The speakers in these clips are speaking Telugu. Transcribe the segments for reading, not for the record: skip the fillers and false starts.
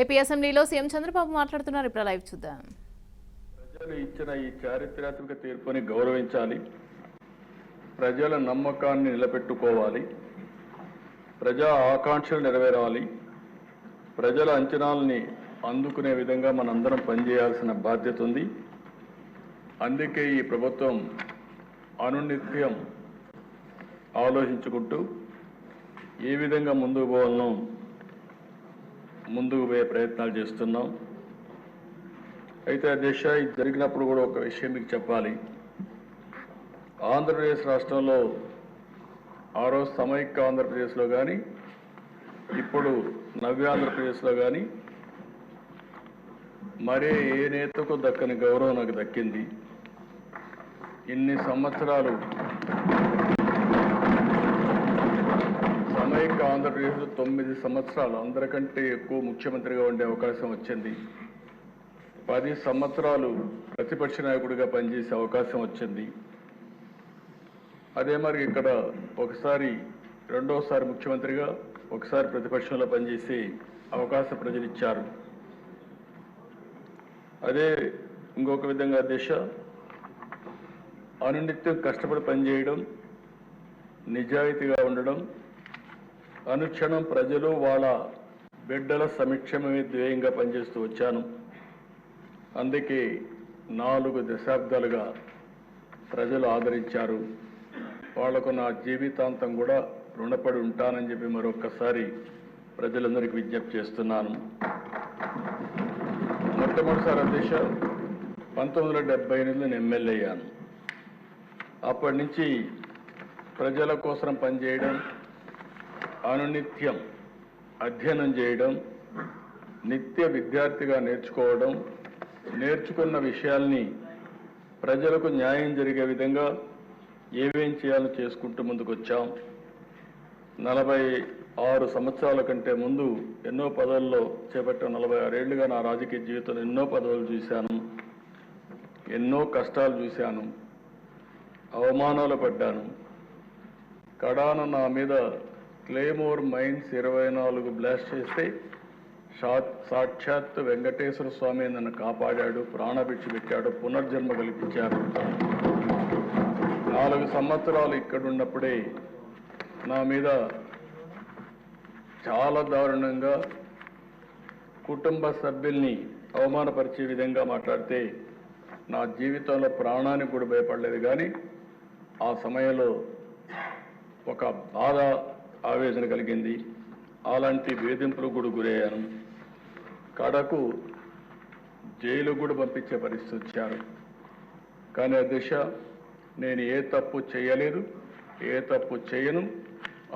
ఏపీ అసెంబ్లీలో సీఎం చంద్రబాబు మాట్లాడుతున్నారు. ఇప్పుడు లైవ్ చూద్దాం. ప్రజలు ఇచ్చిన ఈ చారిత్రాత్మక తీర్పుని గౌరవించాలి, ప్రజల నమ్మకాన్ని నిలబెట్టుకోవాలి, ప్రజా ఆకాంక్షలు నెరవేరాలి, ప్రజల అంచనాలని అందుకునే విధంగా మనందరం పనిచేయాల్సిన బాధ్యత ఉంది. అందుకే ఈ ప్రభుత్వం అనునిత్యం ఆలోచించుకుంటూ ఏ విధంగా ముందుకు పోవాలనో ముందుకు పోయే ప్రయత్నాలు చేస్తున్నాం. అయితే అధ్యక్ష, ఇది జరిగినప్పుడు కూడా ఒక విషయం మీకు చెప్పాలి. ఆంధ్రప్రదేశ్ రాష్ట్రంలో ఆ రోజు సమైక్య ఆంధ్రప్రదేశ్లో కానీ ఇప్పుడు నవ్యాంధ్రప్రదేశ్లో కానీ మరే ఏ నేతకు దక్కని గౌరవం నాకు దక్కింది. ఇన్ని సంవత్సరాలు సమైక్య ఆంధ్రప్రదేశ్లో 9 సంవత్సరాలు అందరికంటే ఎక్కువ ముఖ్యమంత్రిగా ఉండే అవకాశం వచ్చింది. 10 సంవత్సరాలు ప్రతిపక్ష నాయకుడిగా పనిచేసే అవకాశం వచ్చింది. అదే మరి ఇక్కడ ఒకసారి రెండోసారి ముఖ్యమంత్రిగా ఒకసారి ప్రతిపక్షంలో పనిచేసే అవకాశం ప్రజలు ఇచ్చారు. అదే ఇంకొక విధంగా దేశ అనునిత్యం కష్టపడి పనిచేయడం, నిజాయితీగా ఉండడం, అనుక్షణం ప్రజలు వాళ్ళ బిడ్డల సంక్షేమమే ధ్యేయంగా పనిచేస్తూ వచ్చాను. అందుకే 4 దశాబ్దాలుగా ప్రజలు ఆదరించారు. వాళ్లకు నా జీవితాంతం కూడా రుణపడి ఉంటానని చెప్పి మరొక్కసారి ప్రజలందరికీ విజ్ఞప్తి చేస్తున్నాను. మొట్టమొదటిసారి అధ్యక్ష 1978లో నేను ఎమ్మెల్యే అయ్యాను. అప్పటి నుంచి ప్రజల కోసం పనిచేయడం, అనునిత్యం అధ్యయనం చేయడం, నిత్య విద్యార్థిగా నేర్చుకోవడం, నేర్చుకున్న విషయాల్ని ప్రజలకు న్యాయం జరిగే విధంగా ఏమేం చేయాలో చేసుకుంటూ ముందుకు వచ్చాం. 46 సంవత్సరాల కంటే ముందు ఎన్నో పదవుల్లో చేపట్టిన 46 ఏళ్లుగా నా రాజకీయ జీవితంలో ఎన్నో పదవులు చూశాను, ఎన్నో కష్టాలు చూశాను, అవమానాలు పడ్డాను. కడాన నా మీద క్లేమోర్ మైన్స్ 24 బ్లాస్ట్ చేస్తే సాక్షాత్ వెంకటేశ్వర స్వామి నన్ను కాపాడాడు, ప్రాణభిక్ష పెట్టాడు, పునర్జన్మ కల్పించాడు. 4 సంవత్సరాలు ఇక్కడున్నప్పుడే నా మీద చాలా దారుణంగా కుటుంబ సభ్యుల్ని అవమానపరిచే విధంగా మాట్లాడితే నా జీవితంలో ప్రాణానికి కూడా భయపడలేదు. కానీ ఆ సమయంలో ఒక బాధ, ఆవేదన కలిగింది. అలాంటి వేధింపులకు కూడా గురయ్యాను. కడకు జైలు కూడా పంపించే పరిస్థితి వచ్చారు. కానీ అధ్యక్ష, నేను ఏ తప్పు చేయలేదు, ఏ తప్పు చేయను.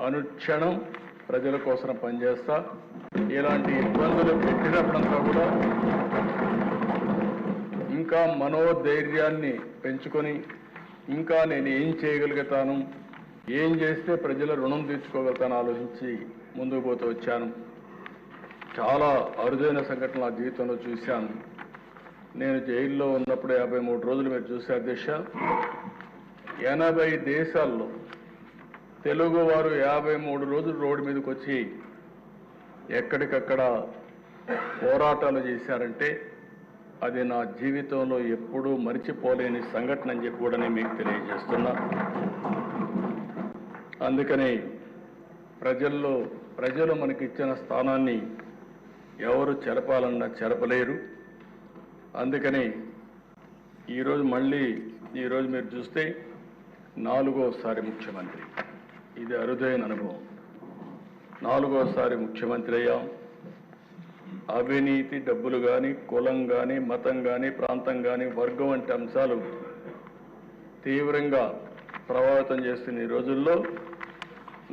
అనుక్షణం ప్రజల కోసం పనిచేస్తా. ఇలాంటి ఇబ్బందులు పెట్టినప్పుడంతా కూడా ఇంకా మనోధైర్యాన్ని పెంచుకొని ఇంకా నేను ఏం చేయగలుగుతాను, ఏం చేస్తే ప్రజల రుణం తీర్చుకోగలుగుతాను ఆలోచించి ముందుకు పోతూ వచ్చాను. చాలా అరుదైన సంఘటనలు నా జీవితంలో చూశాను. నేను జైల్లో ఉన్నప్పుడు 53 రోజులు మీరు చూసే అధ్యక్ష, 80 దేశాల్లో తెలుగు వారు 53 రోజులు రోడ్డు మీదకి వచ్చి ఎక్కడికక్కడ పోరాటాలు చేశారంటే అది నా జీవితంలో ఎప్పుడూ మరిచిపోలేని సంఘటన అని చెప్పి కూడా నేను మీకు తెలియజేస్తున్నా. అందుకని ప్రజలు మనకిచ్చిన స్థానాన్ని ఎవరు చెరపాలన్నా చెరపలేరు. అందుకని ఈరోజు మీరు చూస్తే 4వసారి ముఖ్యమంత్రి. ఇది అరుదైన అనుభవం. 4వసారి ముఖ్యమంత్రి అయ్యాం. అవినీతి, డబ్బులు కానీ, కులం కానీ, మతం కానీ, ప్రాంతం కానీ, వర్గం వంటి అంశాలు తీవ్రంగా ప్రభావితం చేస్తున్న ఈ రోజుల్లో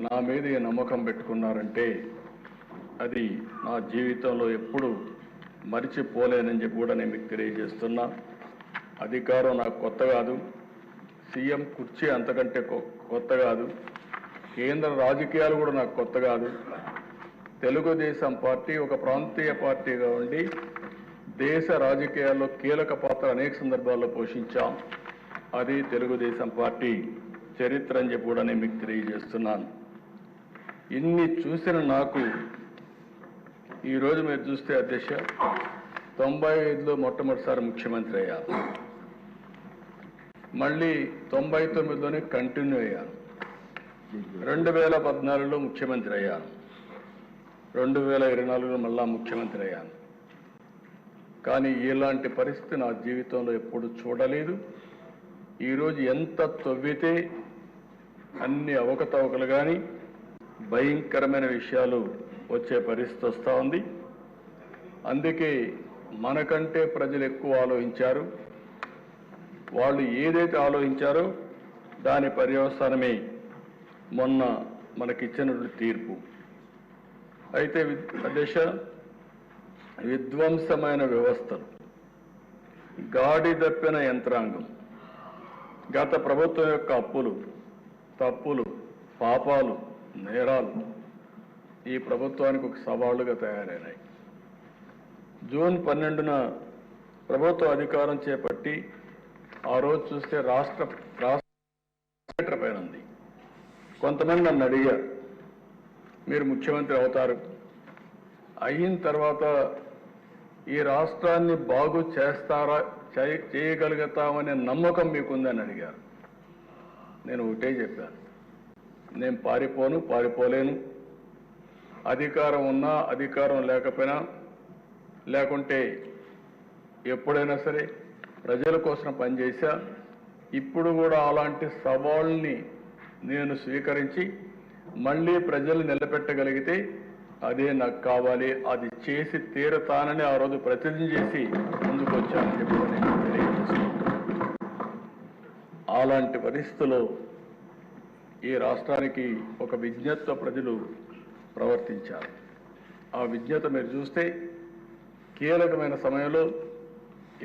నా మీద ఈ నమ్మకం పెట్టుకున్నారంటే అది నా జీవితంలో ఎప్పుడు మరిచిపోలేనని చెప్పి కూడా నేను మీకు తెలియజేస్తున్నా. అధికారం నాకు కొత్త కాదు, సీఎం కుర్చీ అంతకంటే కొత్త కాదు, కేంద్ర రాజకీయాలు కూడా నాకు కొత్త కాదు. తెలుగుదేశం పార్టీ ఒక ప్రాంతీయ పార్టీగా ఉండి దేశ రాజకీయాల్లో కీలక పాత్ర అనేక సందర్భాల్లో పోషించాం. అది తెలుగుదేశం పార్టీ చరిత్ర అని చెప్పి కూడా నేను మీకు తెలియజేస్తున్నాను. ఇన్ని చూసిన నాకు ఈరోజు మీరు చూస్తే అధ్యక్ష 95లో మొట్టమొదటిసారి ముఖ్యమంత్రి అయ్యాను. మళ్ళీ 99లోనే కంటిన్యూ అయ్యాను. 2014లో ముఖ్యమంత్రి అయ్యాను. 2024లో మళ్ళా ముఖ్యమంత్రి అయ్యాను. కానీ ఇలాంటి పరిస్థితి నా జీవితంలో ఎప్పుడు చూడలేదు. ఈరోజు ఎంత తవ్వితే అన్ని అవకతవకలు కానీ భయంకరమైన విషయాలు వచ్చే పరిస్థితి వస్తూ ఉంది. అందుకే మనకంటే ప్రజలు ఎక్కువ ఆలోచించారు. వాళ్ళు ఏదైతే ఆలోచించారో దాని పర్యవసానమే మొన్న మనకిచ్చినటువంటి తీర్పు. అయితే దేశ విధ్వంసమైన వ్యవస్థలు, గాడి తప్పిన యంత్రాంగం, గత ప్రభుత్వం యొక్క అప్పులు, తప్పులు, పాపాలు, నేరాలు ఈ ప్రభుత్వానికి ఒక సవాళ్లుగా తయారైనాయి. జూన్ 12న ప్రభుత్వ అధికారం చేపట్టి ఆ రోజు చూస్తే రాష్ట్ర పైన ఉంది. కొంతమంది నన్ను అడిగారు, మీరు ముఖ్యమంత్రి అవుతారు, అయిన తర్వాత ఈ రాష్ట్రాన్ని బాగు చేస్తారా, చేయగలుగుతామనే నమ్మకం మీకుందని అడిగారు. నేను ఒకటే చెప్పాను, నేను పారిపోలేను. అధికారం ఉన్నా అధికారం లేకపోయినా, లేకుంటే ఎప్పుడైనా సరే ప్రజల కోసం పనిచేశా. ఇప్పుడు కూడా అలాంటి సవాళ్ళని నేను స్వీకరించి మళ్ళీ ప్రజలు నిలబెట్టగలిగితే అదే నాకు కావాలి, అది చేసి తీరతానని ఆ రోజు ప్రతిజ్ఞ చేసి ముందుకు వచ్చానని చెప్పి నేను తెలియజేస్తున్నాను. అలాంటి పరిస్థితుల్లో ఈ రాష్ట్రానికి ఒక విజ్ఞతతో ప్రజలు ప్రవర్తించారు. ఆ విజ్ఞత మీరు చూస్తే కీలకమైన సమయంలో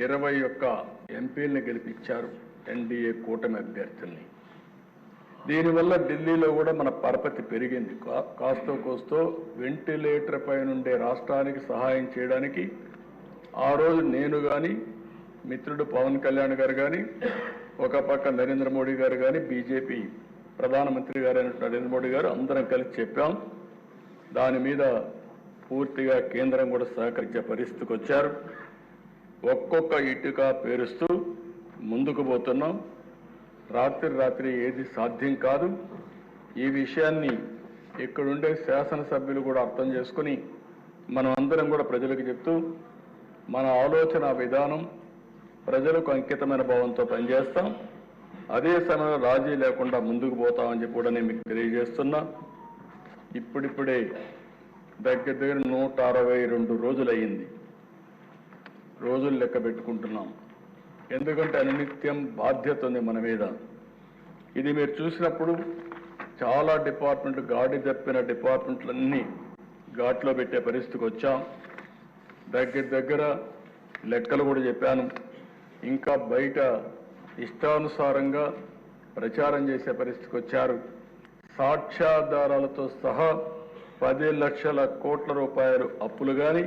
21 ఎంపీలని గెలిపించారు, ఎన్డీఏ కూటమి అభ్యర్థుల్ని. దీనివల్ల ఢిల్లీలో కూడా మన పరపతి పెరిగింది. కాస్తో కోస్తో వెంటిలేటర్ పై నుండే రాష్ట్రానికి సహాయం చేయడానికి ఆ రోజు నేను కానీ, మిత్రుడు పవన్ కళ్యాణ్ గారు కానీ, ఒక పక్క నరేంద్ర మోడీ గారు కానీ, బీజేపీ ప్రధానమంత్రి గారు అయినటువంటి నరేంద్ర మోడీ గారు అందరం కలిసి చెప్పాం. దాని మీద పూర్తిగా కేంద్రం కూడా సహకరించే పరిస్థితికి వచ్చారు. ఒక్కొక్క ఇటుక పేరుస్తూ ముందుకు పోతున్నాం. రాత్రి ఏది సాధ్యం కాదు. ఈ విషయాన్ని ఇక్కడుండే శాసనసభ్యులు కూడా అర్థం చేసుకుని మనం అందరం కూడా ప్రజలకు చెప్తూ మన ఆలోచన విధానం ప్రజలకు అంకితమైన భావంతో పనిచేస్తాం. అదే సమయంలో రాజీ లేకుండా ముందుకు పోతామని చెప్పి కూడా నేను మీకు తెలియజేస్తున్నా. ఇప్పుడిప్పుడే దగ్గర 162 రోజులు అయ్యింది. రోజులు లెక్క పెట్టుకుంటున్నాం. ఎందుకంటే అనునిత్యం బాధ్యత ఉంది మన మీద. ఇది మీరు చూసినప్పుడు చాలా డిపార్ట్మెంట్లు, గాడి తప్పిన డిపార్ట్మెంట్లన్నీ ఘాట్లో పెట్టే పరిస్థితికి వచ్చాం. దగ్గర లెక్కలు కూడా చెప్పాను. ఇంకా బయట ఇష్టానుసారంగా ప్రచారం చేసే పరిస్థితికి వచ్చారు. సాక్ష్యాధారాలతో సహా 10 లక్షల కోట్ల రూపాయలు అప్పులు కానీ,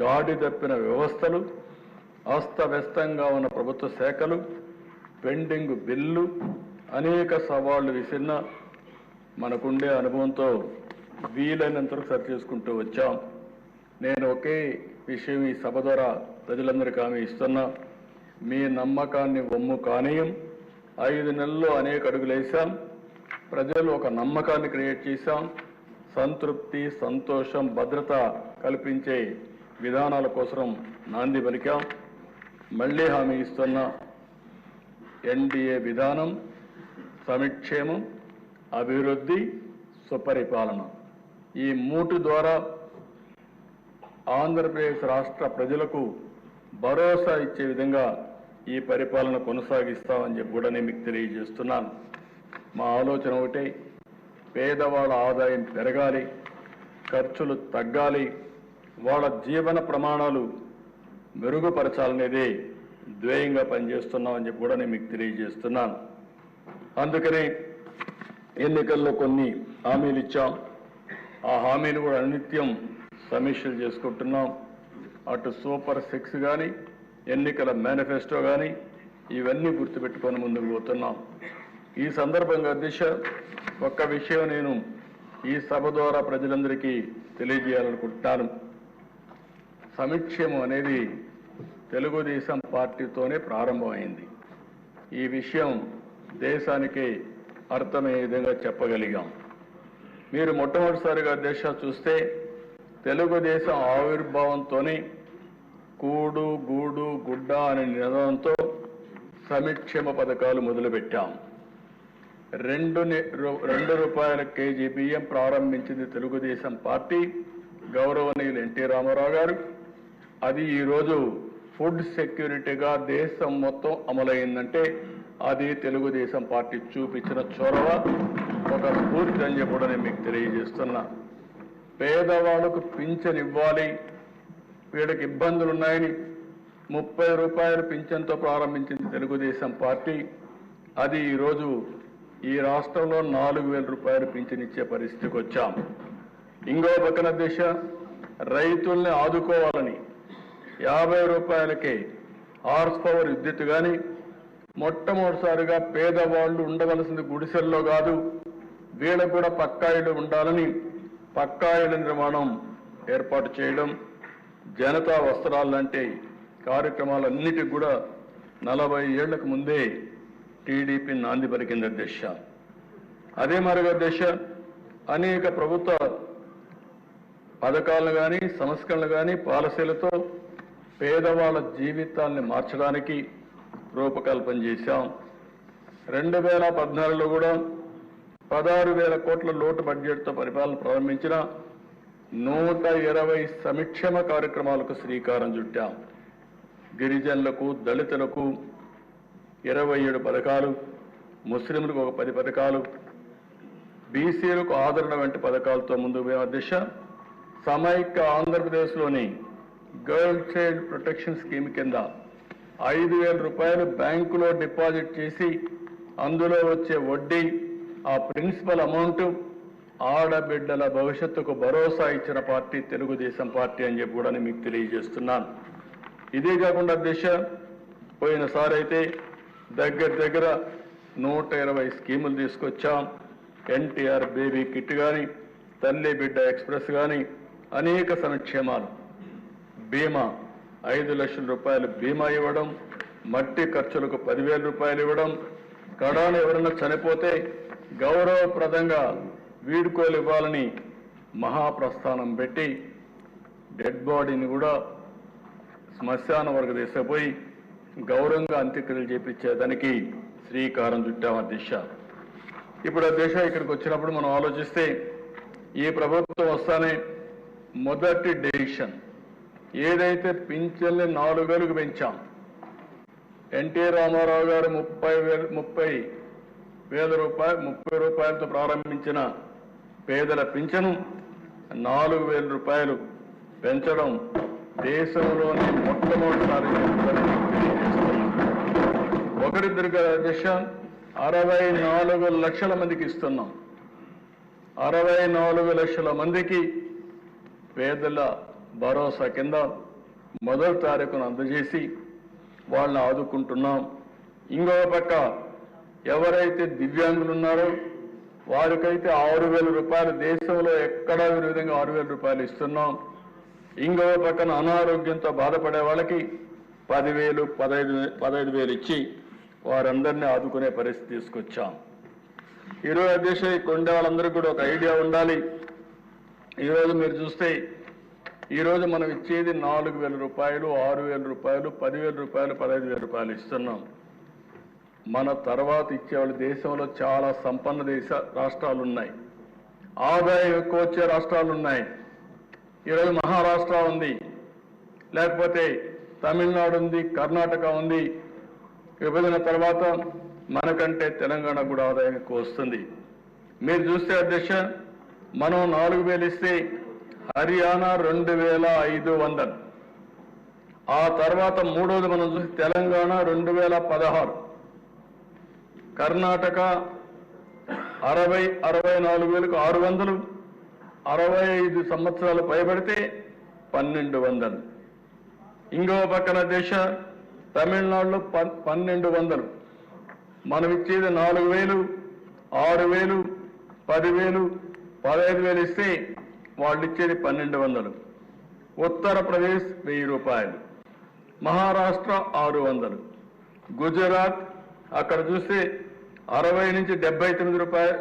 గాడి తప్పిన వ్యవస్థలు, అస్తవ్యస్తంగా ఉన్న ప్రభుత్వ శాఖలు, పెండింగ్ బిల్లు, అనేక సవాళ్లు విసిరిన మనకుండే అనుభవంతో వీలైనంతవరకు సరి చేసుకుంటూ వచ్చాం. నేను ఒకే విషయం ఈ సభ ద్వారా ప్రజలందరికీ హామీ ఇస్తున్నా, మీ నమ్మకాన్ని వమ్ము కానీయం. 5 నెలల్లో అనేక అడుగులు వేశాం. ప్రజలు ఒక నమ్మకాన్ని క్రియేట్ చేశాం. సంతృప్తి, సంతోషం, భద్రత కల్పించే విధానాల కోసం నాంది పలికాం. మళ్ళీ హామీ ఇస్తున్నా, ఎన్డీఏ విధానం సంక్షేమం, అభివృద్ధి, సుపరిపాలన ఈ 3 ద్వారా ఆంధ్రప్రదేశ్ రాష్ట్ర ప్రజలకు భరోసా ఇచ్చే విధంగా ఈ పరిపాలన కొనసాగిస్తామని చెప్పి కూడా నేను మీకు తెలియజేస్తున్నాను. మా ఆలోచన ఒకటే, పేదవాళ్ళ ఆదాయం పెరగాలి, ఖర్చులు తగ్గాలి, వాళ్ళ జీవన ప్రమాణాలు మెరుగుపరచాలనేదే ధ్యేయంగా పనిచేస్తున్నామని చెప్పి కూడా నేను మీకు తెలియజేస్తున్నాను. అందుకనే ఎన్నికల్లో కొన్ని హామీలు ఇచ్చాం. ఆ హామీలు కూడా అనునిత్యం సమీక్షలు చేసుకుంటున్నాం. అటు సూపర్ 6 కానీ, ఎన్నికల మేనిఫెస్టో కానీ ఇవన్నీ గుర్తుపెట్టుకొని ముందుకు పోతున్నాం. ఈ సందర్భంగా అధ్యక్ష ఒక్క విషయం నేను ఈ సభ ద్వారా ప్రజలందరికీ తెలియజేయాలనుకుంటున్నాను. సంక్షేమం అనేది తెలుగుదేశం పార్టీతోనే ప్రారంభమైంది. ఈ విషయం దేశానికి అర్థమయ్యే విధంగా చెప్పగలిగాం. మీరు మొట్టమొదటిసారిగా దేశ చూస్తే తెలుగుదేశం ఆవిర్భావంతోనే కూడు గూడు గుడ్డ అనే నినాదంతో సంక్షేమ పథకాలు మొదలుపెట్టాం. 2 రూపాయల కేజీ బియ్యం ప్రారంభించింది తెలుగుదేశం పార్టీ, గౌరవనీయులు ఎన్టీ రామారావు గారు. అది ఈరోజు ఫుడ్ సెక్యూరిటీగా దేశం మొత్తం అమలైందంటే అది తెలుగుదేశం పార్టీ చూపించిన చొరవ, ఒక స్ఫూర్తి అని చెప్పడం నేను మీకు తెలియజేస్తున్నా. పేదవాళ్లకు పింఛన్ ఇవ్వాలి, వీళ్ళకి ఇబ్బందులు ఉన్నాయని 30 రూపాయల పింఛన్తో ప్రారంభించింది తెలుగుదేశం పార్టీ. అది ఈరోజు ఈ రాష్ట్రంలో 4,000 రూపాయలు పింఛన్ ఇచ్చే పరిస్థితికి వచ్చాం. ఇంకో పక్కన దిశ రైతుల్ని ఆదుకోవాలని 50 రూపాయలకే హార్స్ పవర్ విద్యుత్ కానీ, మొట్టమొదటిసారిగా పేదవాళ్లు ఉండవలసింది గుడిసెల్లో కాదు, వీళ్ళకు కూడా పక్కా ఇళ్ళు ఉండాలని పక్కా ఇళ్ళ నిర్మాణం ఏర్పాటు చేయడం, జనతా వస్త్రాలు లాంటి కార్యక్రమాలన్నిటికి కూడా 40 ఏళ్లకు ముందే టీడీపీ నాంది పలికింది అధ్యక్ష. అదే మరుగు అధ్యక్ష, అనేక ప్రభుత్వ పథకాలను కానీ సంస్కరణలు కానీ పాలసీలతో పేదవాళ్ళ జీవితాల్ని మార్చడానికి రూపకల్పన చేశాం. 2014లో కూడా 16,000 కోట్ల లోటు బడ్జెట్తో పరిపాలన ప్రారంభించిన 120 సంక్షేమ కార్యక్రమాలకు శ్రీకారం చుట్టాం. గిరిజనులకు, దళితులకు 27 పథకాలు, ముస్లింలకు ఒక 10 పథకాలు, బీసీలకు ఆదరణ వంటి పథకాలతో ముందుకు పోయిన దిశ. సమైక్య ఆంధ్రప్రదేశ్లోని గర్ల్ చైల్డ్ ప్రొటెక్షన్ స్కీమ్ కింద 5,000 రూపాయలు బ్యాంకులో డిపాజిట్ చేసి అందులో వచ్చే వడ్డీ, ఆ ప్రిన్సిపల్ అమౌంట్ ఆడబిడ్డల భవిష్యత్తుకు భరోసా ఇచ్చిన పార్టీ తెలుగుదేశం పార్టీ అని చెప్పి కూడా మీకు తెలియజేస్తున్నాను. ఇదే కాకుండా దిశ పోయినసారి అయితే దగ్గర 120 స్కీములు తీసుకొచ్చాం. ఎన్టీఆర్ బేబీ కిట్ కానీ, తల్లి బిడ్డ ఎక్స్ప్రెస్ కానీ, అనేక సంక్షేమాలు. బీమా 5 లక్షల రూపాయలు బీమా ఇవ్వడం, మట్టి ఖర్చులకు 10,000 రూపాయలు ఇవ్వడం, కడాను ఎవరైనా చనిపోతే గౌరవప్రదంగా వీడ్కోలు ఇవ్వాలని మహాప్రస్థానం పెట్టి డెడ్ బాడీని కూడా శ్మశాన వరకు తీసుకుపోయి గౌరవంగా అంత్యక్రియలు చేపించేదానికి శ్రీకారం చుట్టాం అధ్యక్ష. ఇప్పుడు అధ్యక్ష ఇక్కడికి వచ్చినప్పుడు మనం ఆలోచిస్తే ఈ ప్రభుత్వం వస్తానే మొదటి డెసిషన్ ఏదైతే పింఛన్లు 4,000కు పెంచాం. ఎన్టీ రామారావు గారు 30 రూపాయలతో ప్రారంభించిన పేదల పింఛను 4,000 రూపాయలు పెంచడం దేశంలోని మొట్టమొదటిసారి ఒకరిద్దరు అధ్యక్ష 64 లక్షల మందికి ఇస్తున్నాం. 64 లక్షల మందికి పేదల భరోసా కింద మొదటి తారీఖును అందజేసి వాళ్ళని ఆదుకుంటున్నాం. ఇంకో పక్క ఎవరైతే దివ్యాంగులు ఉన్నారో వారికైతే 6,000 రూపాయలు, దేశంలో ఎక్కడా ఈ విధంగా 6,000 రూపాయలు ఇస్తున్నాం. ఇంకో పక్కన అనారోగ్యంతో బాధపడే వాళ్ళకి 10,000, 15,000 ఇచ్చి వారందరినీ ఆదుకునే పరిస్థితి తీసుకొచ్చాం. ఈరోజు అధ్యక్ష ఇక్కడ ఉండే వాళ్ళందరికీ కూడా ఒక ఐడియా ఉండాలి. ఈరోజు మీరు చూస్తే ఈరోజు మనం ఇచ్చేది 4,000 రూపాయలు, 6,000 రూపాయలు, 10,000 రూపాయలు, 15,000 రూపాయలు ఇస్తున్నాం. మన తర్వాత ఇచ్చేవాళ్ళు దేశంలో చాలా సంపన్న రాష్ట్రాలు ఉన్నాయి, ఆదాయం ఎక్కువ వచ్చే రాష్ట్రాలు ఉన్నాయి. ఈరోజు మహారాష్ట్ర ఉంది, లేకపోతే తమిళనాడు ఉంది, కర్ణాటక ఉంది. విభజన తర్వాత మనకంటే తెలంగాణ కూడా ఆదాయం ఎక్కువ వస్తుంది. మీరు చూస్తే అధ్యక్ష మనం 4,000 ఇస్తే హర్యానా 2,500, ఆ తర్వాత మూడోది మనం చూసి తెలంగాణ 2,016, కర్ణాటక 64,600, 65 సంవత్సరాలు పైబడితే 1,200. ఇంకో పక్కన దేశ తమిళనాడులో 1,200. మనం ఇచ్చేది 4,000, 6,000, 10,000, 15,000 ఇస్తే వాళ్ళు ఇచ్చేది 1,200. ఉత్తరప్రదేశ్ 1,000 రూపాయలు, మహారాష్ట్ర 600, గుజరాత్ అక్కడ చూస్తే 60 నుంచి 79 రూపాయలు,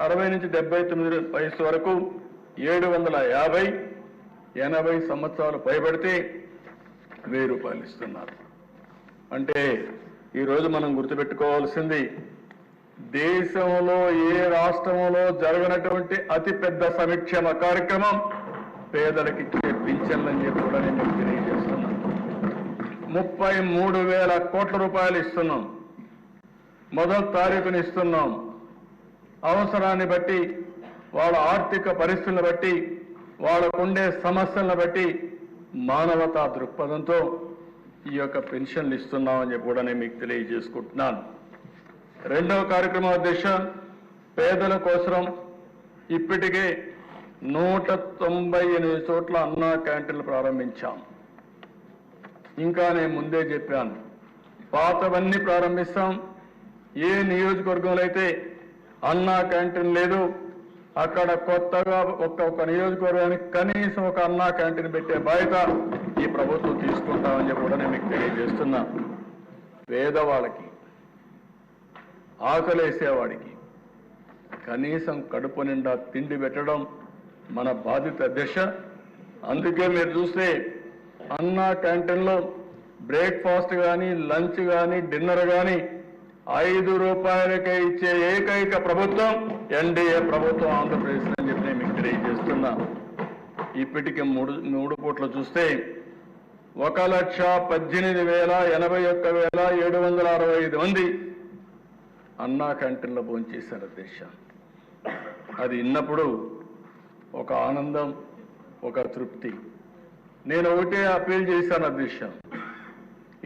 60 నుంచి 79 వయసు వరకు 750, 80 సంవత్సరాలు పైబడితే 1,000 రూపాయలు ఇస్తున్నారు. అంటే ఈరోజు మనం గుర్తుపెట్టుకోవాల్సింది, దేశంలో ఏ రాష్ట్రంలో జరగనటువంటి అతిపెద్ద సంక్షేమ కార్యక్రమం పేదలకు ఇచ్చే పింఛన్లని చెప్పి కూడా నేను మీకు తెలియజేస్తున్నాను. 33,000 కోట్ల రూపాయలు ఇస్తున్నాం. మొదటి తారీఖుని ఇస్తున్నాం. అవసరాన్ని బట్టి, వాళ్ళ ఆర్థిక పరిస్థితులను బట్టి, వాళ్ళకుండే సమస్యలను బట్టి మానవతా దృక్పథంతో ఈ యొక్క పెన్షన్లు ఇస్తున్నామని చెప్పి కూడా నేను మీకు తెలియజేసుకుంటున్నాను. రెండవ కార్యక్రమం అధ్యక్ష, పేదల కోసం ఇప్పటికే 198 చోట్ల అన్నా క్యాంటీన్లు ప్రారంభించాం. ఇంకా నేను ముందే చెప్పాను, పాతవన్నీ ప్రారంభిస్తాం. ఏ నియోజకవర్గంలో అయితే అన్నా క్యాంటీన్ లేదు, అక్కడ కొత్తగా ఒక్కొక్క నియోజకవర్గానికి కనీసం ఒక అన్నా క్యాంటీన్ పెట్టే బాధ్యత ఈ ప్రభుత్వం తీసుకుంటామని చెప్పి కూడా నేను మీకు తెలియజేస్తున్నా. పేదవాళ్ళకి, ఆకలేసేవాడికి కనీసం కడుపు నిండా తిండి పెట్టడం మన బాధ్యత అధ్యక్ష. అందుకే మీరు చూస్తే అన్నా క్యాంటీన్లో బ్రేక్ఫాస్ట్ కానీ, లంచ్ కానీ, డిన్నర్ కానీ 5 రూపాయలకే ఇచ్చే ఏకైక ప్రభుత్వం ఎన్డీఏ ప్రభుత్వం ఆంధ్రప్రదేశ్ అని చెప్పి నేను మీకు తెలియజేస్తున్నా. ఇప్పటికి మూడు పూట్లు చూస్తే 1,18,81,765 మంది అన్నా క్యాంటీన్లో భోంచేశారు అధ్యక్ష. అది విన్నప్పుడు ఒక ఆనందం, ఒక తృప్తి. నేను ఒకటే అప్పీల్ చేశాను అధ్యక్ష.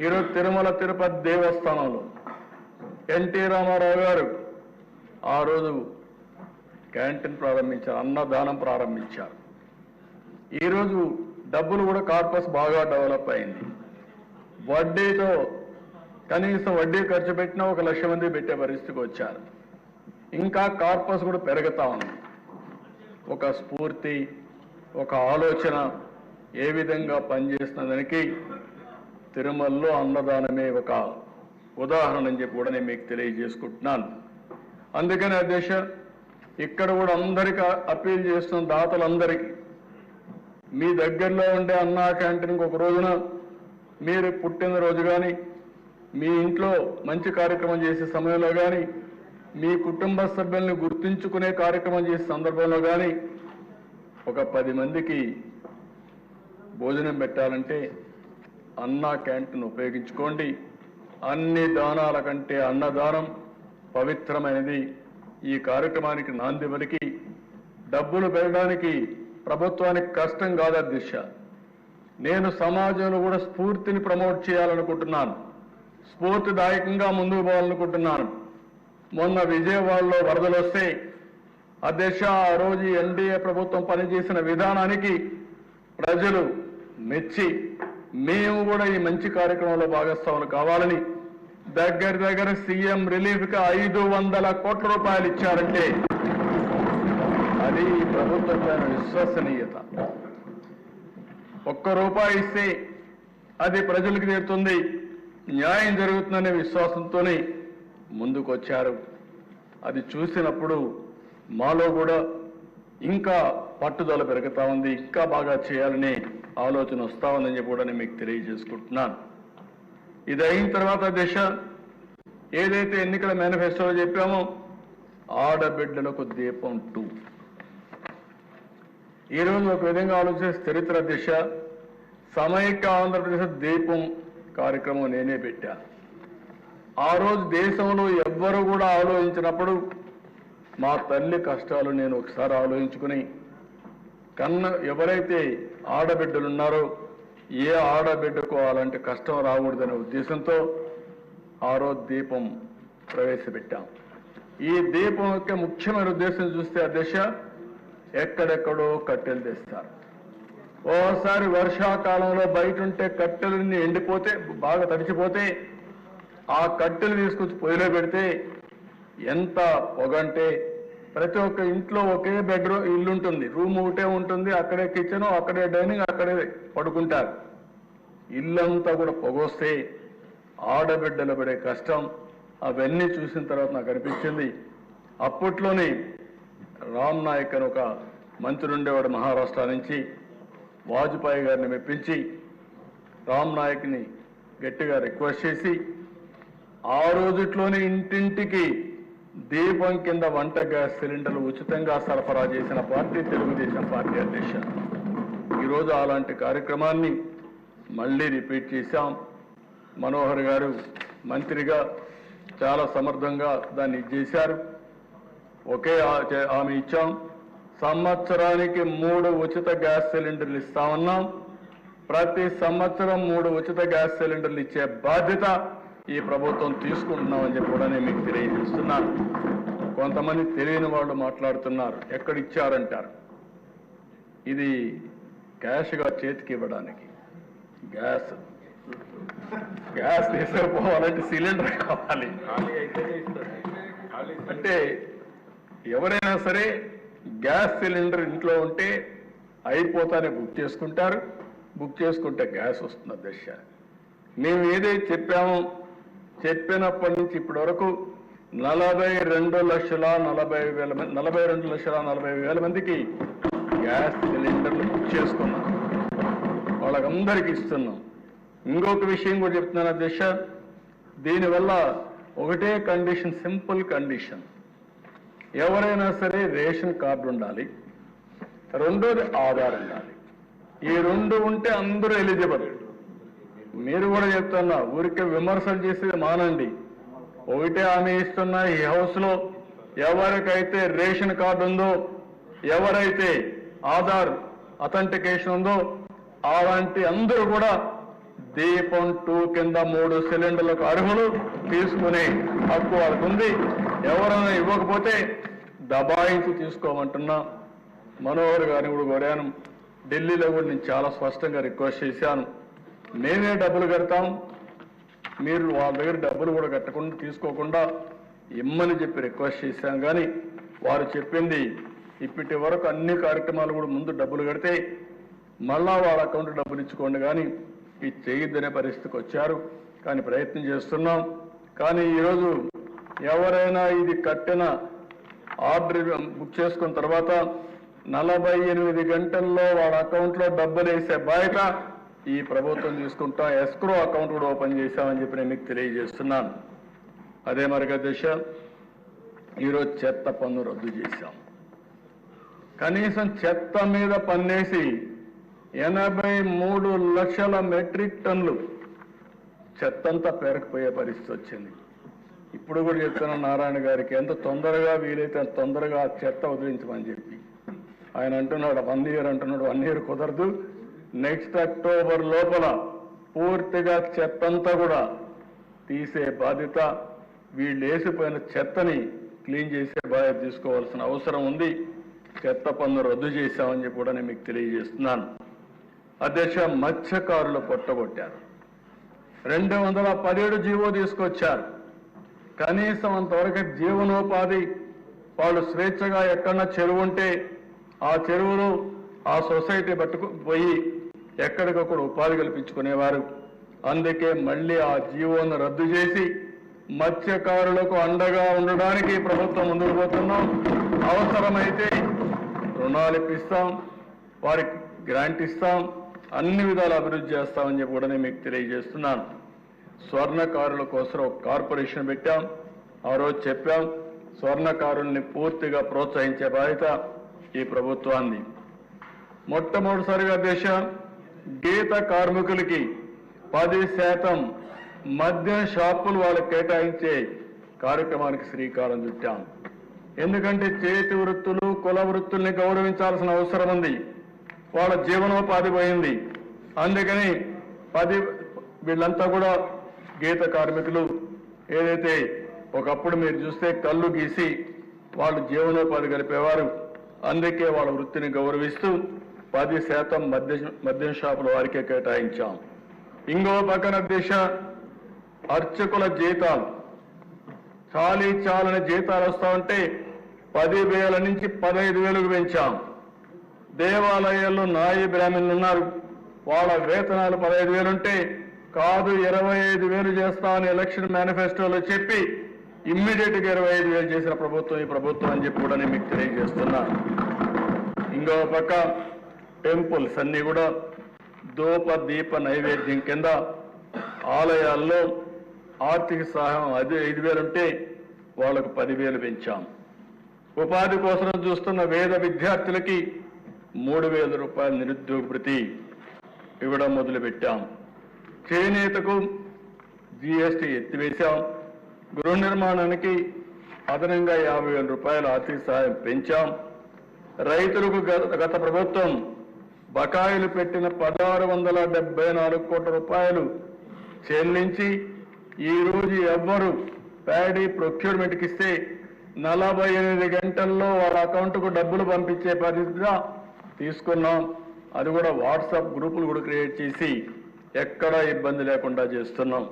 ఈరోజు తిరుమల తిరుపతి దేవస్థానంలో ఎన్టీ రామారావు గారు ఆ రోజు క్యాంటీన్ ప్రారంభించారు, అన్నదానం ప్రారంభించారు. ఈరోజు డబ్బులు కూడా కార్పస్ బాగా డెవలప్ అయింది. వడ్డీతో కనీసం వడ్డీ ఖర్చు పెట్టినా 1,00,000 మంది పెట్టే పరిస్థితికి వచ్చారు. ఇంకా కార్పస్ కూడా పెరుగుతా ఉంది. ఒక స్ఫూర్తి, ఒక ఆలోచన ఏ విధంగా పనిచేస్తున్నదానికి తిరుమలలో అన్నదానమే ఒక ఉదాహరణ అని చెప్పి కూడా నేను మీకు తెలియజేసుకుంటున్నాను. అందుకని అధ్యక్ష, ఇక్కడ కూడా అందరికీ అప్పీల్ చేస్తున్న దాతలందరికీ, మీ దగ్గరలో ఉండే అన్నా క్యాంటీన్కి ఒక రోజున మీరు పుట్టినరోజు కానీ, మీ ఇంట్లో మంచి కార్యక్రమం చేసే సమయంలో కానీ, మీ కుటుంబ సభ్యుల్ని గుర్తుంచుకునే కార్యక్రమం చేసే సందర్భంలో కానీ ఒక 10 మందికి భోజనం పెట్టాలంటే అన్నా క్యాంటీన్ ఉపయోగించుకోండి. అన్ని దానాల కంటే అన్నదానం పవిత్రమైనది. ఈ కార్యక్రమానికి నాంది పలికి డబ్బులు పెరగడానికి ప్రభుత్వానికి కష్టం కాదు అధ్యక్ష. నేను సమాజంలో కూడా స్ఫూర్తిని ప్రమోట్ చేయాలనుకుంటున్నాను, స్ఫూర్తిదాయకంగా ముందుకు పోవాలనుకుంటున్నాను. మొన్న విజయవాడలో వరదలు వస్తే అధ్యక్ష, ఆ రోజు ఎన్డీఏ ప్రభుత్వం పనిచేసిన విధానానికి ప్రజలు మెచ్చి మేము కూడా ఈ మంచి కార్యక్రమంలో భాగస్వాములు కావాలని దగ్గర సీఎం రిలీఫ్కి 500 కోట్ల రూపాయలు ఇచ్చారంటే అది ఈ ప్రభుత్వం పైన విశ్వసనీయత. 1 రూపాయి ఇస్తే అది ప్రజలకు చేరుతుంది, న్యాయం జరుగుతుందనే విశ్వాసంతోనే ముందుకు వచ్చారు. అది చూసినప్పుడు మాలో కూడా ఇంకా పట్టుదల పెరుగుతా ఉంది, ఇంకా బాగా చేయాలనే ఆలోచన వస్తా ఉందని చెప్పి కూడా నేను మీకు తెలియజేసుకుంటున్నాను. ఇది అయిన తర్వాత దిశ ఏదైతే ఎన్నికల మేనిఫెస్టోలో చెప్పామో ఆడబిడ్డలకు దీపం 2. ఈరోజు ఒక విధంగా ఆలోచిస్తే చరిత్ర దిశ సమైక్య ఆంధ్రప్రదేశ్ దీపం కార్యక్రమం నేనే పెట్టా. ఆ రోజు దేశంలో ఎవ్వరూ కూడా ఆలోచించినప్పుడు మా తల్లి కష్టాలు నేను ఒకసారి ఆలోచించుకుని ఎవరైతే ఆడబిడ్డలు ఉన్నారో ఏ ఆడబిడ్డకు అలాంటి కష్టం రాకూడదనే ఉద్దేశంతో ఆ రోజు దీపం ప్రవేశపెట్టాం. ఈ దీపం యొక్క ముఖ్యమైన ఉద్దేశం చూస్తే అధ్యక్ష, ఎక్కడెక్కడో కట్టెలు తెస్తారు. ఓసారి వర్షాకాలంలో బయట ఉంటే కట్టెలన్నీ ఎండిపోతే, బాగా తడిచిపోతే ఆ కట్టెలు తీసుకొచ్చి పొయ్యిలో పెడితే ఎంత పొగంటే ప్రతి ఒక్క ఇంట్లో ఒకే బెడ్రూమ్ ఇల్లు ఉంటుంది, రూమ్ ఒకటే ఉంటుంది, అక్కడే కిచెన్, అక్కడే డైనింగ్, అక్కడే పడుకుంటారు. ఇల్లంతా కూడా పొగొస్తే ఆడబిడ్డలు పడే కష్టం అవన్నీ చూసిన తర్వాత నాకు అనిపించింది, అప్పట్లోనే రామ్ నాయక్ అని ఒక మంత్రి ఉండేవాడు మహారాష్ట్ర నుంచి, వాజ్పేయి గారిని మెప్పించి రామ్ నాయక్ని గట్టిగా రిక్వెస్ట్ చేసి ఆ రోజుట్లోనే ఇంటింటికి దీపం కింద వంట గ్యాస్ సిలిండర్లు ఉచితంగా సరఫరా చేసిన పార్టీ తెలుగుదేశం పార్టీ అధ్యక్ష. ఈరోజు అలాంటి కార్యక్రమాన్ని మళ్ళీ రిపీట్ చేశాం. మనోహర్ గారు మంత్రిగా చాలా సమర్థంగా దాన్ని చేశారు. ఒకే హామీ ఇచ్చాం, సంవత్సరానికి 3 ఉచిత గ్యాస్ సిలిండర్లు ఇస్తామన్నాం. ప్రతి సంవత్సరం 3 ఉచిత గ్యాస్ సిలిండర్లు ఇచ్చే బాధ్యత ఈ ప్రభుత్వం తీసుకుంటున్నామని చెప్పి కూడా నేను మీకు తెలియజేస్తున్నాను. కొంతమంది తెలియని వాళ్ళు మాట్లాడుతున్నారు, ఎక్కడిచ్చారంటారు. ఇది క్యాష్గా చేతికి ఇవ్వడానికి, గ్యాస్ తీసుకుపోవాలంటే సిలిండర్ కావాలి. అంటే ఎవరైనా సరే గ్యాస్ సిలిండర్ ఇంట్లో ఉంటే అయిపోతానే బుక్ చేసుకుంటారు, బుక్ చేసుకుంటే గ్యాస్ వస్తుంది దశ. మేము ఏదైతే చెప్పామో చెప్పినప్పటి నుంచి ఇప్పటి వరకు 42,40,000 మందికి గ్యాస్ సిలిండర్లు బుక్ చేసుకున్నాం, వాళ్ళకందరికీ ఇస్తున్నాం. ఇంకొక విషయం కూడా చెప్తున్నాను అధ్యక్ష, దీనివల్ల ఒకటే కండిషన్, సింపుల్ కండిషన్, ఎవరైనా సరే రేషన్ కార్డు ఉండాలి, రెండోది ఆధార్ ఉండాలి. ఈ 2 ఉంటే అందరూ ఎలిజిబుల్. మీరు కూడా చెప్తున్నా, ఊరికే విమర్శలు చేసేది మానండి. ఒకటే హామీ ఇస్తున్నా, ఈ హౌస్ లో ఎవరికైతే రేషన్ కార్డు ఉందో, ఎవరైతే ఆధార్ అథెంటికేషన్ ఉందో, అలాంటి అందరూ కూడా దీపం 2 కింద 3 సిలిండర్లకు అర్హులు, తీసుకునే హక్కు వాళ్ళకు ఉంది. ఎవరైనా ఇవ్వకపోతే దబాయించి తీసుకోమంటున్నా. మనోహర్ గారిని కూడా కోరాను, ఢిల్లీలో కూడా నేను చాలా స్పష్టంగా రిక్వెస్ట్ చేశాను, మేమే డబ్బులు కడతాం, మీరు వాళ్ళ దగ్గర డబ్బులు కూడా కట్టకుండా తీసుకోకుండా ఇమ్మని చెప్పి రిక్వెస్ట్ చేశాం. కానీ వారు చెప్పింది ఇప్పటి వరకు అన్ని కార్యక్రమాలు కూడా ముందు డబ్బులు కడితే మళ్ళా వాళ్ళ అకౌంట్ డబ్బులు ఇచ్చుకోండి, కానీ ఇది చేయొద్దనే పరిస్థితికి వచ్చారు. కానీ ప్రయత్నం చేస్తున్నాం. కానీ ఈరోజు ఎవరైనా ఇది కట్టిన ఆర్డర్ బుక్ చేసుకున్న తర్వాత 48 గంటల్లో వాళ్ళ అకౌంట్లో డబ్బులు వేసే బాధ్యత ఈ ప్రభుత్వం తీసుకుంటాం. ఎస్క్రో అకౌంట్ కూడా ఓపెన్ చేశామని చెప్పి నేను మీకు తెలియజేస్తున్నాను. అదే మరిగా దిశ, ఈరోజు చెత్త పన్ను రద్దు చేశాం. కనీసం చెత్త మీద పన్నేసి 83 లక్షల మెట్రిక్ టన్నులు చెత్తంతా పేరకపోయే పరిస్థితి వచ్చింది. ఇప్పుడు కూడా చెప్తున్నా నారాయణ గారికి, ఎంత తొందరగా వీలైతే అంత తొందరగా ఆ చెత్త వదిలించమని చెప్పి. ఆయన అంటున్నాడు 1 ఇయర్ అంటున్నాడు, 1 ఇయర్ కుదరదు, నెక్స్ట్ అక్టోబర్ లోపల పూర్తిగా చెత్తంతా కూడా తీసే బాధ్యత, వీళ్ళు వేసిపోయిన చెత్తని క్లీన్ చేసే బాధ్యత తీసుకోవాల్సిన అవసరం ఉంది. చెత్త పన్ను రద్దు చేశామని చెప్పి కూడా నేను మీకు తెలియజేస్తున్నాను. అధ్యక్ష, మత్స్యకారులు పొట్టగొట్టారు, 217 జీవో తీసుకొచ్చారు. కనీసం అంతవరకు జీవనోపాధి, వాళ్ళు స్వేచ్ఛగా ఎక్కడన్నా చెరువు ఉంటే ఆ చెరువులు ఆ సొసైటీ పోయి ఎక్కడికక్కడ ఉపాధి కల్పించుకునేవారు. అందుకే మళ్ళీ ఆ జీవోను రద్దు చేసి మత్స్యకారులకు అండగా ఉండడానికి ప్రభుత్వం ముందుకు పోతున్నాం. అవసరమైతే రుణాలు ఇప్పిస్తాం, వారికి గ్రాంట్ ఇస్తాం, అన్ని విధాలు అభివృద్ధి చేస్తామని చెప్పి కూడా నేను మీకు తెలియజేస్తున్నాను. స్వర్ణకారుల కోసం ఒక కార్పొరేషన్ పెట్టాం. ఆ రోజు చెప్పాం, స్వర్ణకారుల్ని పూర్తిగా ప్రోత్సహించే బాధ్యత ఈ ప్రభుత్వాన్ని. మొట్టమొదటిసారిగా దేశ గీత కార్మికులకి 10% మద్యం షాపులు వాళ్ళకి కేటాయించే కార్యక్రమానికి శ్రీకారం చుట్టాం. ఎందుకంటే చేతి వృత్తులు, కుల వృత్తుల్ని గౌరవించాల్సిన అవసరం ఉంది. వాళ్ళ జీవనోపాధి పోయింది. అందుకని వీళ్ళంతా కూడా గీత కార్మికులు ఏదైతే ఒకప్పుడు మీరు చూస్తే కళ్ళు గీసి వాళ్ళు జీవనోపాధి గడిపేవారు. అందుకే వాళ్ళ వృత్తిని గౌరవిస్తూ 10% మద్యం షాపుల వారికే కేటాయించాం. ఇంకో పక్కన దిశ అర్చకుల జీతాలు చాలని జీతాలు వస్తా ఉంటే 10,000 నుంచి 15,000కు పెంచాం. దేవాలయాల్లో నాయి బ్రాహ్మణులు ఉన్నారు, వాళ్ళ వేతనాలు 15,000 ఉంటే కాదు 25,000 చేస్తామని ఎలక్షన్ మేనిఫెస్టోలో చెప్పి ఇమ్మీడియట్ గా 25,000 చేసిన ప్రభుత్వం ఈ ప్రభుత్వం అని చెప్పి కూడా నేను మీకు తెలియజేస్తున్నా. ఇంకో పక్క టెంపుల్స్ అన్ని కూడా ధూప దీప నైవేద్యం కింద ఆలయాల్లో ఆర్థిక సహాయం 5,000 ఉంటే వాళ్ళకు 10,000 పెంచాం. ఉపాధి కోసం చూస్తున్న వేద విద్యార్థులకి 3,000 రూపాయల నిరుద్యోగ భృతి ఇవ్వడం మొదలుపెట్టాం. చేనేతకు జీఎస్టీ ఎత్తివేశాం. గృహ నిర్మాణానికి అదనంగా 50,000 రూపాయల ఆర్థిక సహాయం పెంచాం. రైతులకు గత ప్రభుత్వం బకాయిలు పెట్టిన 1,674 కోట్ల రూపాయలు చెల్లించి ఈ రోజు ఎవ్వరు ప్యాడీ ప్రొక్యూర్మెంట్కి ఇస్తే 48 గంటల్లో వాళ్ళ అకౌంట్కు డబ్బులు పంపించే పరిస్థితిగా తీసుకున్నాం. అది కూడా వాట్సాప్ గ్రూపులు కూడా క్రియేట్ చేసి ఎక్కడా ఇబ్బంది లేకుండా చేస్తున్నాం.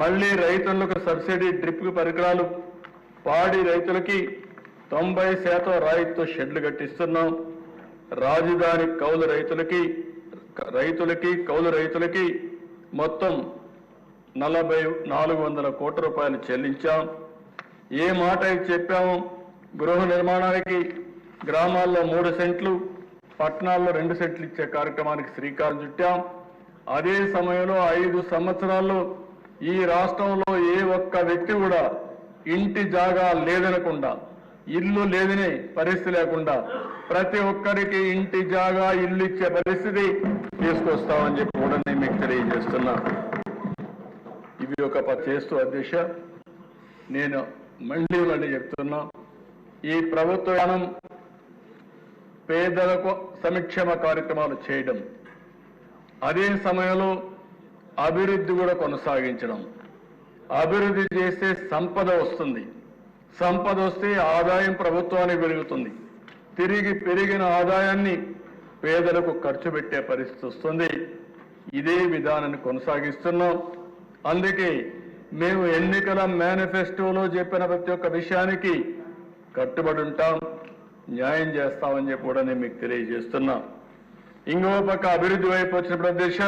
మళ్ళీ రైతులకు సబ్సిడీ డ్రిప్ పరికరాలు, పాడి రైతులకి 90% రాయితీతో షెడ్లు కట్టిస్తున్నాం. రాజధాని కౌలు రైతులకి మొత్తం 4,400 కోట్ల రూపాయలు చెల్లించాం. ఏ మాట అయితే చెప్పామో గృహ నిర్మాణానికి గ్రామాల్లో 3 సెంట్లు, పట్టణాల్లో 2 సెంట్లు ఇచ్చే కార్యక్రమానికి శ్రీకారం చుట్టాం. అదే సమయంలో 5 సంవత్సరాల్లో ఈ రాష్ట్రంలో ఏ ఒక్క వ్యక్తి కూడా ఇంటి జాగా లేదనకుండా, ఇల్లు లేదనే పరిస్థితి లేకుండా ప్రతి ఒక్కరికి ఇంటి జాగా ఇల్లు ఇచ్చే పరిస్థితి తీసుకొస్తామని చెప్పి కూడా నేను మీకు తెలియజేస్తున్నా. ఇవి ఒక చేస్తూ అధ్యక్ష, నేను మళ్ళీ చెప్తున్నా, ఈ ప్రభుత్వం పేదలకు సంక్షేమ కార్యక్రమాలు చేయడం, అదే సమయంలో అభివృద్ధి కూడా కొనసాగించడం. అభివృద్ధి చేస్తే సంపద వస్తుంది, సంపద వస్తే ఆదాయం ప్రభుత్వానికి పెరుగుతుంది, తిరిగి పెరిగిన ఆదాయాన్ని పేదలకు ఖర్చు పెట్టే పరిస్థితి వస్తుంది. ఇదే విధానాన్ని కొనసాగిస్తున్నాం. అందుకే మేము ఎన్నికల మేనిఫెస్టోలో చెప్పిన ప్రతి ఒక్క విషయానికి కట్టుబడి ఉంటాం, న్యాయం చేస్తామని చెప్పి కూడా నేను మీకు తెలియజేస్తున్నా. ఇంకో పక్క అభివృద్ధి వైపు వచ్చిన ప్రదేశ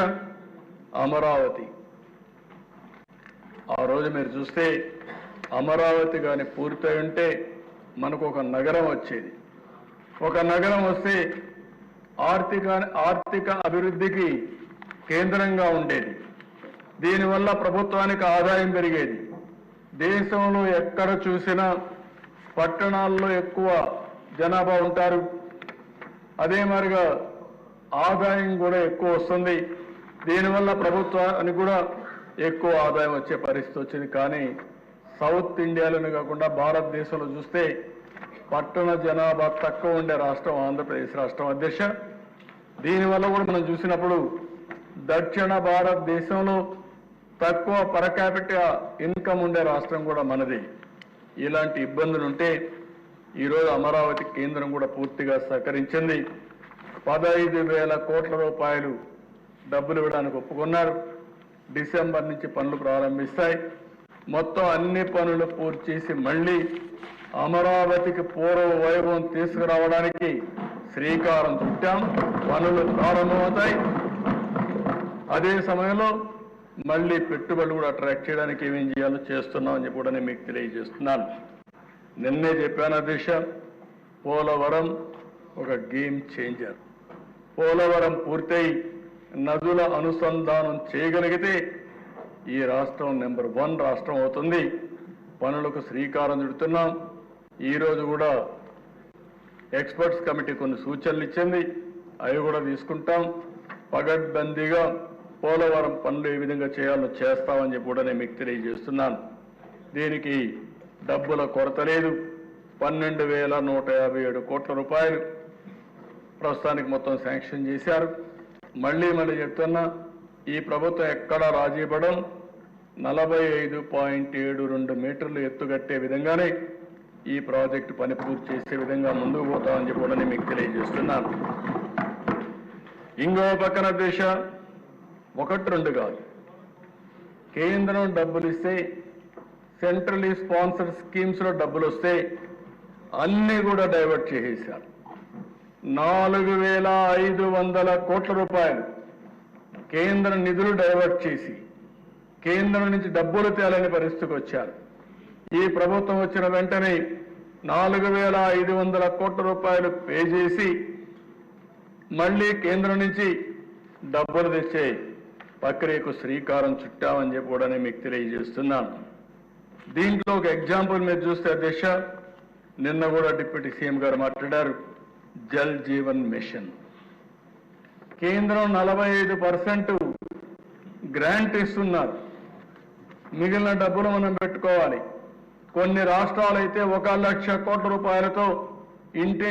అమరావతి. ఆ రోజు మీరు చూస్తే అమరావతి కానీ పూర్తయి ఉంటే మనకు ఒక నగరం వచ్చేది. ఒక నగరం వస్తే ఆర్థిక అభివృద్ధికి కేంద్రంగా ఉండేది. దీనివల్ల ప్రభుత్వానికి ఆదాయం పెరిగేది. దేశంలో ఎక్కడ చూసినా పట్టణాల్లో ఎక్కువ జనాభా ఉంటారు, అదే మరిగా ఆదాయం కూడా ఎక్కువ వస్తుంది. దీనివల్ల ప్రభుత్వానికి కూడా ఎక్కువ ఆదాయం వచ్చే పరిస్థితి వచ్చింది. కానీ సౌత్ ఇండియాలోనే కాకుండా భారతదేశంలో చూస్తే పట్టణ జనాభా తక్కువ ఉండే రాష్ట్రం ఆంధ్రప్రదేశ్ రాష్ట్రం అధ్యక్ష. దీనివల్ల కూడా మనం చూసినప్పుడు దక్షిణ భారతదేశంలో తక్కువ పర్ క్యాపిటల్ ఇన్కమ్ ఉండే రాష్ట్రం కూడా మనది. ఇలాంటి ఇబ్బందులు ఉంటే ఈరోజు అమరావతి కేంద్రం కూడా పూర్తిగా సహకరించింది. 15,000 కోట్ల రూపాయలు డబ్బులు ఇవ్వడానికి ఒప్పుకున్నారు. డిసెంబర్ నుంచి పనులు ప్రారంభిస్తాయి. మొత్తం అన్ని పనులు పూర్తి చేసి మళ్ళీ అమరావతికి పూర్వ వైభవం తీసుకురావడానికి శ్రీకారం చుట్టాం. పనులు ప్రారంభమవుతాయి. అదే సమయంలో మళ్ళీ పెట్టుబడులు కూడా అట్రాక్ట్ చేయడానికి ఏమేం చేయాలో చేస్తున్నామని చెప్పి కూడా నేను మీకు తెలియజేస్తున్నాను. నిన్నే చెప్పాను అధ్యక్ష, పోలవరం ఒక గేమ్ చేంజర్. పోలవరం పూర్తయి నదుల అనుసంధానం చేయగలిగితే ఈ రాష్ట్రం నెంబర్ 1 రాష్ట్రం అవుతుంది. పనులకు శ్రీకారం చుడుతున్నాం. ఈరోజు కూడా ఎక్స్పర్ట్స్ కమిటీ కొన్ని సూచనలు ఇచ్చింది, అవి కూడా తీసుకుంటాం. పగడ్బందీగా పోలవరం పనులు ఏ విధంగా చేయాలో చేస్తామని చెప్పి కూడా నేను మీకు తెలియజేస్తున్నాను. దీనికి డబ్బుల కొరత లేదు. 12,157 కోట్ల రూపాయలు ప్రస్తుతానికి మొత్తం శాంక్షన్ చేశారు. మళ్ళీ చెప్తున్నా, ఈ ప్రభుత్వం ఎక్కడా రాజీపడం 45.72 మీటర్లు ఎత్తుగట్టే విధంగానే ఈ ప్రాజెక్టు పని పూర్తి చేసే విధంగా ముందుకు పోతామని చెప్పి కూడా నేను మీకు తెలియజేస్తున్నాను. ఇంకో పక్కన దేశ 1-2 కాదు, కేంద్రం డబ్బులు ఇస్తే, సెంట్రలీ స్పాన్సర్డ్ స్కీమ్స్ లో డబ్బులు వస్తే అన్నీ కూడా డైవర్ట్ చేసేశారు. 4,500 కోట్ల రూపాయలు కేంద్ర నిధులు డైవర్ట్ చేసి కేంద్రం నుంచి డబ్బులు తేలని పరిస్థితికి వచ్చారు. ఈ ప్రభుత్వం వచ్చిన వెంటనే 4,500 కోట్ల రూపాయలు పే చేసి మళ్ళీ కేంద్రం నుంచి డబ్బులు తెచ్చే ప్రక్రియకు శ్రీకారం చుట్టామని చెప్పి కూడా నేను మీకు తెలియజేస్తున్నాను. దీంట్లో ఒక ఎగ్జాంపుల్ మీరు చూస్తే అధ్యక్ష, నిన్న కూడా డిప్యూటీ సీఎం గారు మాట్లాడారు, జల్ జీవన్ మిషన్. కేంద్రం 45% గ్రాంట్ ఇస్తున్నారు, మిగిలిన డబ్బులు మనం పెట్టుకోవాలి. కొన్ని రాష్ట్రాలు అయితే 1,00,000 కోట్ల రూపాయలతో ఇంటి